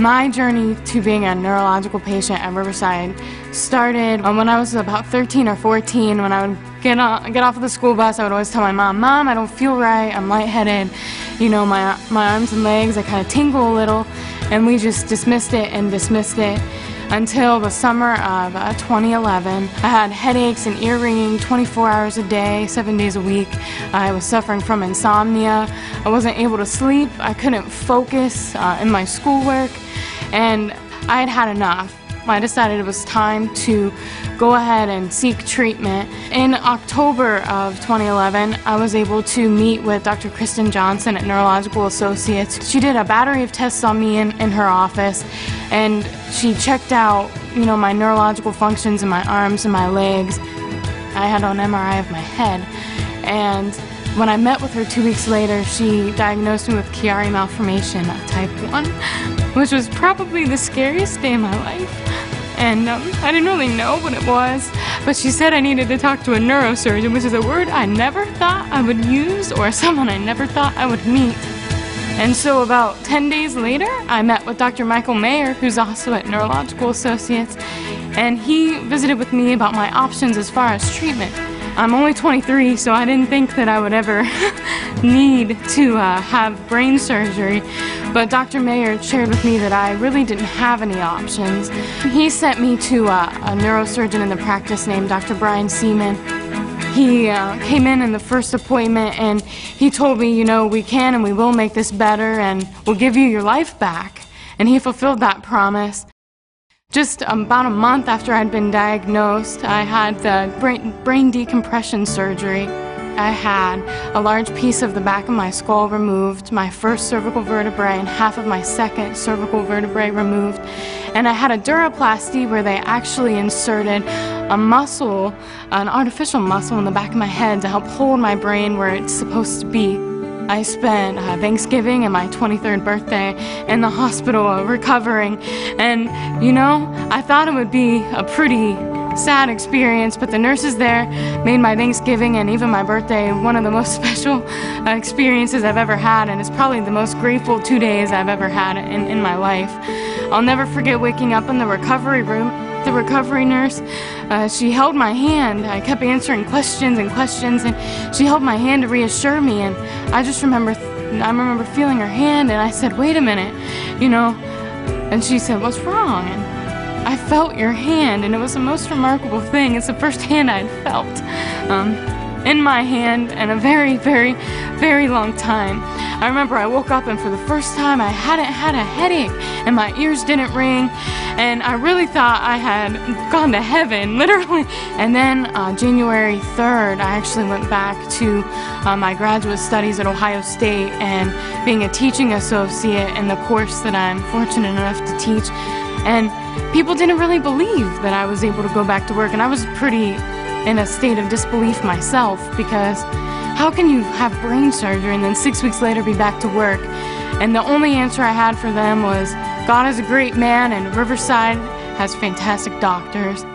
My journey to being a neurological patient at Riverside started when I was about 13 or 14. When I would get off of the school bus, I would always tell my mom, "Mom, I don't feel right, I'm lightheaded. You know, my arms and legs, I kind of tingle a little." And we just dismissed it until the summer of 2011. I had headaches and ear ringing 24 hours a day, 7 days a week. I was suffering from insomnia. I wasn't able to sleep. I couldn't focus in my schoolwork, and I had had enough. I decided it was time to go ahead and seek treatment. In October of 2011, I was able to meet with Dr. Kristen Johnson at Neurological Associates. She did a battery of tests on me in her office, and she checked out, you know, my neurological functions in my arms and my legs. I had an MRI of my head, and when I met with her 2 weeks later, she diagnosed me with Chiari malformation type 1, which was probably the scariest day of my life. And I didn't really know what it was, but she said I needed to talk to a neurosurgeon, which is a word I never thought I would use, or someone I never thought I would meet. And so about 10 days later, I met with Dr. Michael Mayer, who's also at Neurological Associates, and he visited with me about my options as far as treatment. I'm only 23, so I didn't think that I would ever need to have brain surgery, but Dr. Mayer shared with me that I really didn't have any options. He sent me to a neurosurgeon in the practice named Dr. Brian Seaman. He came in the first appointment, and he told me, you know, we can and we will make this better, and we'll give you your life back. And he fulfilled that promise. Just about a month after I'd been diagnosed, I had the brain decompression surgery. I had a large piece of the back of my skull removed, my first cervical vertebrae and half of my second cervical vertebrae removed. And I had a duroplasty where they actually inserted a muscle, an artificial muscle in the back of my head to help hold my brain where it's supposed to be. I spent Thanksgiving and my 23rd birthday in the hospital recovering, and you know, I thought it would be a pretty sad experience, but the nurses there made my Thanksgiving and even my birthday one of the most special experiences I've ever had, and it's probably the most grateful 2 days I've ever had in my life. I'll never forget waking up in the recovery room. The recovery nurse, she held my hand. I kept answering questions, and she held my hand to reassure me, and I remember feeling her hand, and I said, "Wait a minute," you know, and she said, "What's wrong?" And I felt your hand, and it was the most remarkable thing. It's the first hand I'd felt in my hand in a very, very, very long time. I remember I woke up, and for the first time I hadn't had a headache, and my ears didn't ring, and I really thought I had gone to heaven, literally. And then January 3rd, I actually went back to my graduate studies at Ohio State and being a teaching associate in the course that I'm fortunate enough to teach. And people didn't really believe that I was able to go back to work, and I was pretty in a state of disbelief myself, because how can you have brain surgery and then 6 weeks later be back to work? And the only answer I had for them was, God is a great man and Riverside has fantastic doctors.